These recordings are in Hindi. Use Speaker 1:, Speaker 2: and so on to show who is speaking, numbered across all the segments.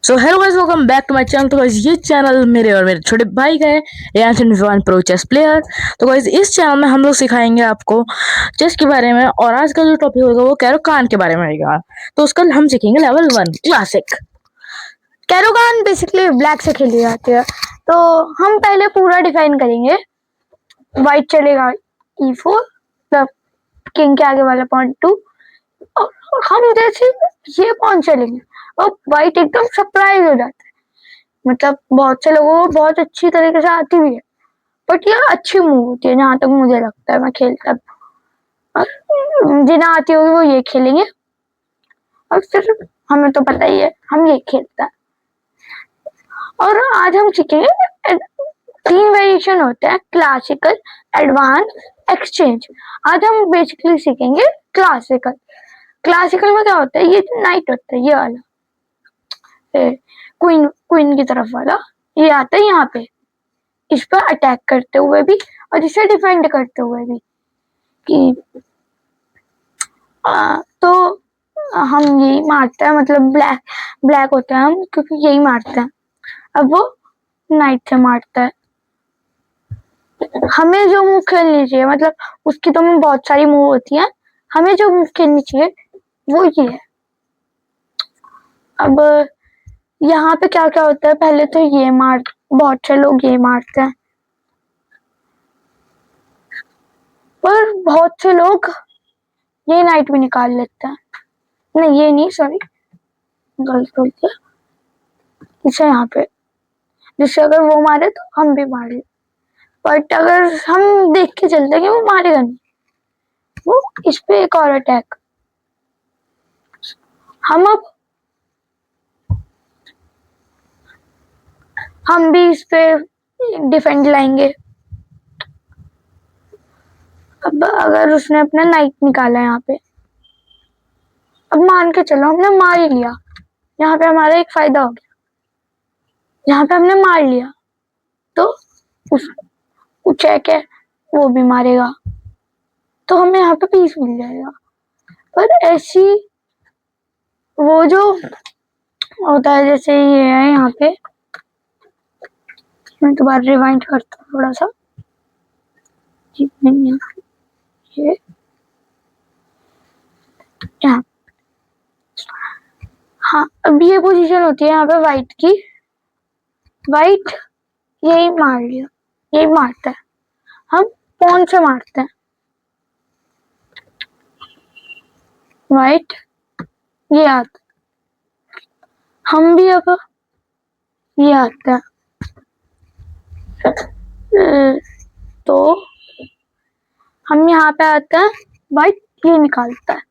Speaker 1: So hello guys, welcome back to my channel. तो गाइस ये चैनल मेरे और मेरे छोटे भाई का है, Riyanshan Vivaan pro chess player. तो गाइस इस चैनल में हम लोग सिखाएंगे आपको चेस के बारे में, और आज का जो टॉपिक होगा वो कैरोकान के बारे में रहेगा। तो उसका हम सीखेंगे level 1 classic.
Speaker 2: Caro Kann basically black से खेली जाती है, तो हम पहले पूरा डिफाइन करेंगे। वाइट चलेगा E4, मतलब किंग के आगे वाला पॉइंट 2, और हम जैसे ये पॉइंट चलेंगे और वाइट एकदम सरप्राइज हो जाता है। मतलब बहुत से लोगों को बहुत अच्छी तरीके से आती भी है, बट ये अच्छी मूव होती है जहां तक मुझे लगता है। मैं खेलता जिन्हें आती होगी वो ये खेलेंगे, और फिर हमें तो पता ही है हम ये खेलता है। और आज हम सीखेंगे 3 वेरिएशन होते हैं, क्लासिकल, एडवांस, एक्सचेंज। आज हम बेसिकली सीखेंगे क्लासिकल। क्लासिकल में क्या होता है, ये जो नाइट होता है ये वाला, क्वीन क्वीन की तरफ वाला, ये आता है यहाँ पे, इस पर अटैक करते हुए भी और इसे डिफेंड करते हुए भी कि तो हम यही मारते हैं, मतलब ब्लैक ब्लैक होते हैं हम, क्योंकि यही मारते हैं। अब वो नाइट से मारता है। हमें जो मूव खेलनी चाहिए, मतलब उसकी तो में बहुत सारी मूव होती है, हमें जो मूव खेलनी चाहिए वो ये है। अब यहाँ पे क्या क्या होता है, पहले तो ये बहुत से लोग ये मारते हैं, पर बहुत से लोग ये नाइट भी निकाल लेते हैं। नहीं, ये नहीं, सॉरी, गलत बोल दिया। इसे यहाँ पे, जिससे अगर वो मारे तो हम भी मार ले, बट अगर हम देख के चलते हैं कि वो मारेगा नहीं, वो इस पे एक और अटैक। हम भी इस पे डिफेंड लाएंगे। अब अगर उसने अपना नाइट निकाला यहाँ पे, अब मान के चलो हमने मार ही लिया, यहाँ पे हमारा एक फायदा हो गया। यहाँ पे हमने मार लिया तो उस चेक है, वो भी मारेगा, तो हमें यहाँ पे पीस मिल जाएगा। पर ऐसी वो जो होता है, जैसे ये है यहाँ पे, मैं दोबारा रिवाइंड करता हूँ थोड़ा सा। ये यहाँ, हाँ, अब ये पोजीशन होती है यहाँ पे वाइट की। वाइट यही मार लिया, यही मारता है, हम पॉन से मारते हैं। वाइट ये आता, हम भी अब ये आता है, तो हम यहाँ पे आते हैं, वाइट ये निकालता है,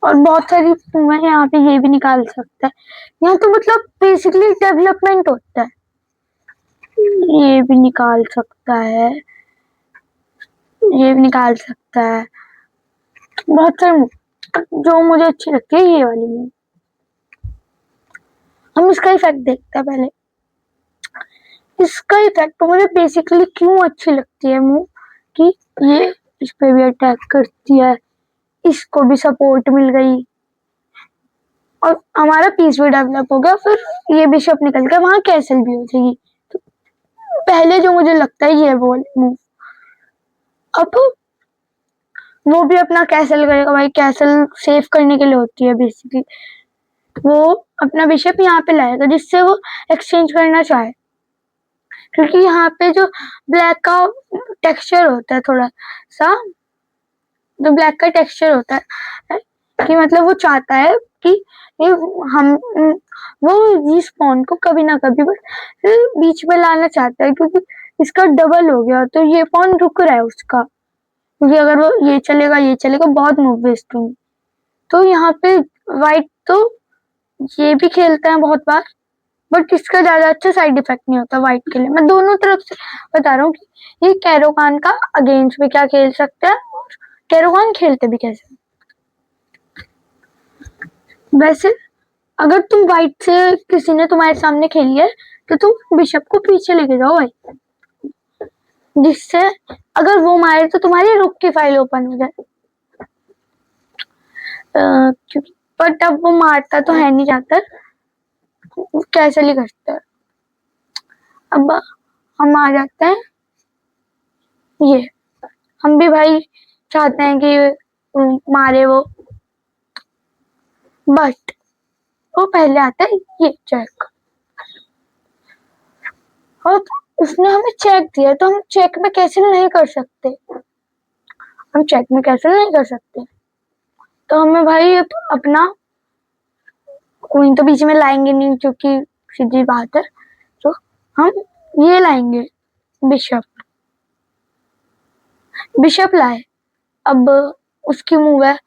Speaker 2: और बहुत सारी मैं यहाँ पे ये भी निकाल सकता है। यहाँ तो मतलब बेसिकली डेवलपमेंट होता है। ये भी निकाल सकता है, ये भी निकाल सकता है, बहुत सारे। जो मुझे अच्छी लगती है ये वाली मूव। हम इसका इफेक्ट देखते हैं पहले। इसका इफेक्ट तो मुझे बेसिकली क्यों अच्छी लगती है मूव, कि ये इस पे भी अटैक करती है, इसको भी सपोर्ट मिल गई, और हमारा पीस भी डेवलप हो गया। फिर ये बिशप निकल गया, वहां कैसल भी हो जाएगी। तो पहले जो मुझे लगता है ये वो मूव, अब वो भी अपना कैसल करेगा। भाई कैसल सेव करने के लिए होती है बेसिकली। वो अपना बिशप यहाँ पे लाएगा जिससे वो एक्सचेंज करना चाहे, क्योंकि यहाँ पे जो ब्लैक का टेक्सचर होता है, थोड़ा सा जो ब्लैक का टेक्सचर होता है, कि मतलब वो चाहता है कि ये हम वो इस पॉन को कभी ना कभी बीच में लाना चाहता है, क्योंकि इसका डबल हो गया तो ये पॉन रुक रहा है उसका, क्योंकि अगर वो ये चलेगा बहुत मूव वेस्ट होंगी। तो यहाँ पे वाइट तो ये भी खेलते हैं बहुत बार, बट इसका ज्यादा अच्छा साइड इफेक्ट नहीं होता वाइट के लिए। मैं दोनों तरफ से बता रहा हूँ कि ये कैरोकान का अगेंस्ट भी क्या खेल सकते हैं, और कैरोकान खेलते भी कैसे। वैसे अगर तुम वाइट से किसी ने तुम्हारे सामने खेली है तो तुम बिशप को पीछे लेके जाओ भाई, जिससे अगर वो मारे तो तुम्हारी रुक की फाइल ओपन हो जाए। बट अब वो मारता तो है नहीं ज्यादातर, कैसे ही करते हैं। अब हम आ जाते हैं ये, हम भी भाई चाहते हैं कि मारे वो, बट वो पहले आता है ये चेक। और उसने हमें चेक दिया तो हम चेक में कैंसिल नहीं कर सकते, हम चेक में कैंसिल नहीं कर सकते। तो हमें भाई अपना क्वीन तो बीच में लाएंगे नहीं, क्योंकि सीधी बात है। तो हम ये लाएंगे बिशप, बिशप लाए। अब उसकी मूव है,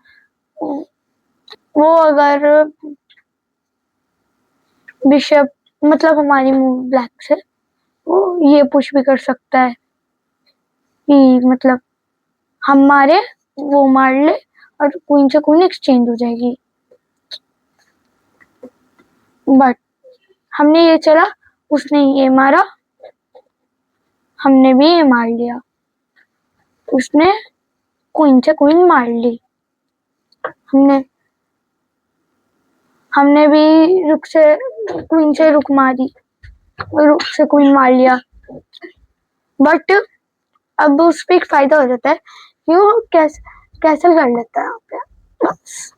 Speaker 2: वो अगर बिशप मतलब हमारी मूव ब्लैक से, वो ये पुश भी कर सकता है कि मतलब हम मारे वो मार ले और क्वीन से क्वीन एक्सचेंज हो जाएगी। बट हमने ये चला, उसने ये मारा, हमने भी ये मार लिया, उसने क्वीन से क्वीन मार ली, हमने हमने भी रुक से क्वीन से रुक मारी, रुक से क्वीन मार लिया। बट अब उस पर एक फायदा हो जाता है कि वो कैसल कर लेता है यहाँ पे, बस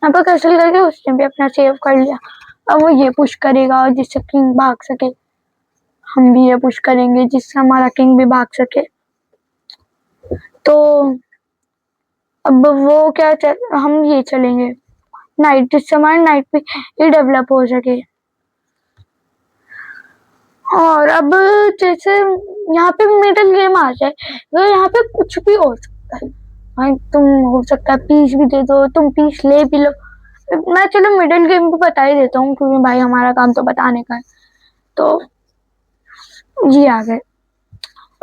Speaker 2: यहाँ पर कैसल करके उसने भी अपना सेव कर लिया। अब वो ये पुश करेगा जिससे किंग भाग सके, हम भी ये पुश करेंगे जिससे हमारा किंग भी भाग सके। तो अब वो क्या हम ये चलेंगे नाइट, जिससे हमारा नाइट भी ये डेवलप हो सके। और अब जैसे यहाँ पे मिडिल गेम आ जाए तो यहाँ पे कुछ भी हो सकता है भाई, तुम हो सकता है पीस भी दे दो, तुम पीस ले भी लो। मैं चलो मिडिल गेम भी बता ही देता हूँ, क्योंकि भाई हमारा काम तो बताने का है। तो ये आ गए,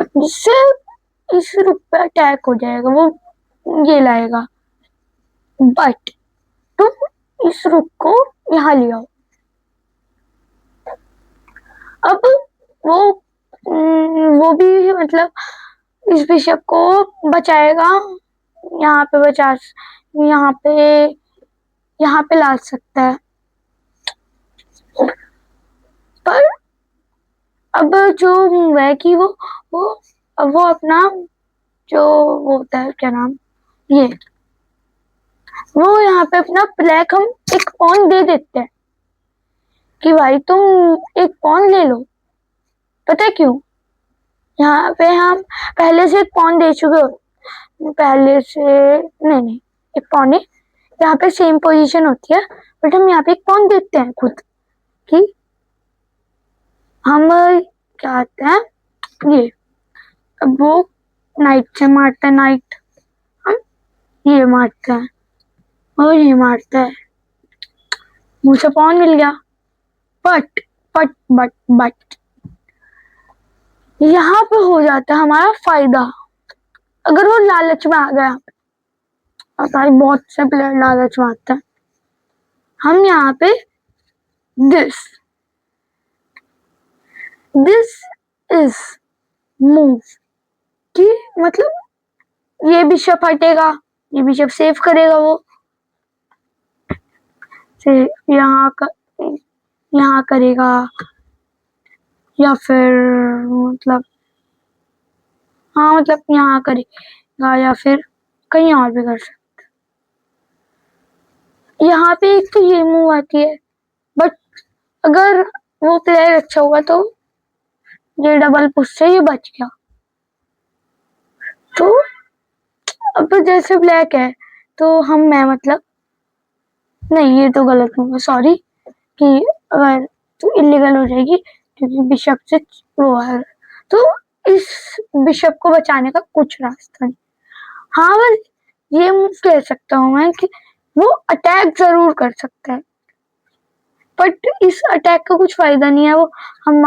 Speaker 2: जिससे इस रुक पे अटैक हो जाएगा, वो ये लाएगा। बट तुम इस रुक को यहाँ ले आओ। अब वो भी मतलब इस बिशप को बचाएगा, यहाँ पे बचा, यहाँ पे ला सकता है। पर अब जो है कि वो अपना जो वो होता है क्या नाम, ये वो यहाँ पे अपना ब्लैक हम एक पॉन दे देते हैं कि भाई तुम एक पॉन ले लो। पता है क्यों? यहाँ पे हम पहले से एक पॉन दे चुके हो, पहले से नहीं एक पॉन है, यहाँ पे सेम पोजीशन होती है, बट हम यहाँ पे एक पॉन देते हैं खुद कि हम क्या आते हैं ये। अब वो नाइट से मारता है, नाइट हम ये मारते हैं और ये मारता है, मुझे पॉन मिल गया। बट बट बट बट यहाँ पे हो जाता है हमारा फायदा, अगर वो लालच में आ गया, और भाई बहुत से प्लेयर लालच में आते हैं। हम यहाँ पे दिस इज मूव कि मतलब ये बिशप हटेगा, ये बिशप सेव करेगा, वो से यहाँ करेगा, या फिर मतलब हाँ मतलब यहाँ करेगा, या फिर कहीं और भी कर सकते। यहाँ पे एक तो ये मूव आती है, बट अगर वो प्लेयर अच्छा होगा तो ये डबल पुश से ये बच गया। तो अब जैसे ब्लैक है तो मैं मतलब नहीं, ये तो गलत मूव है, सॉरी, कि अगर तो इलीगल हो जाएगी क्योंकि बिशप से वो है। तो इस बिशप को बचाने का कुछ रास्ता नहीं। हाँ बस ये मूव कह सकता हूँ मैं कि वो अटैक जरूर कर सकता है, बट इस अटैक का कुछ फायदा नहीं है। वो हम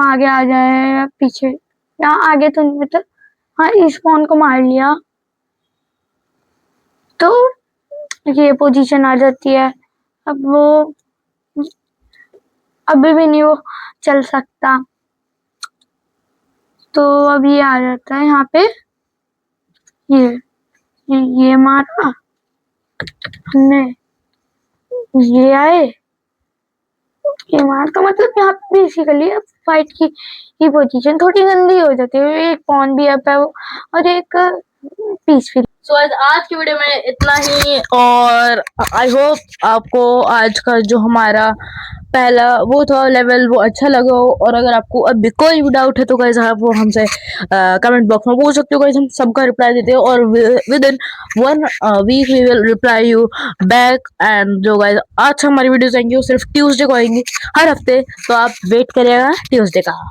Speaker 2: आगे आ जाए या पीछे, या आगे तो नहीं, मतलब हाँ इस पॉन को मार लिया तो ये पोजीशन आ जाती है। अब वो अभी भी नहीं वो चल सकता, तो अब ये आ जाता है यहाँ पे, ये मारा हमने, ये आए ये मार तो मतलब यहाँ पे बेसिकली फाइट की पोजीशन थोड़ी गंदी हो जाती है, एक पॉन भी अप है वो और एक पीसफुल।
Speaker 1: सो आज की वीडियो में इतना ही, और आई होप आपको आज का जो हमारा पहला वो था लेवल वो अच्छा लगा हो। और अगर आपको अभी कोई भी डाउट है तो गाइस आप वो हमसे कमेंट बॉक्स में पूछ सकते हो गाइस, हम सबका रिप्लाई देते हैं और within 1 week we will reply you back. And जो गाइस आज हमारी वीडियोस आएंगी वो सिर्फ ट्यूसडे को आएंगी हर हफ्ते, तो आप वेट करिएगा ट्यूसडे का।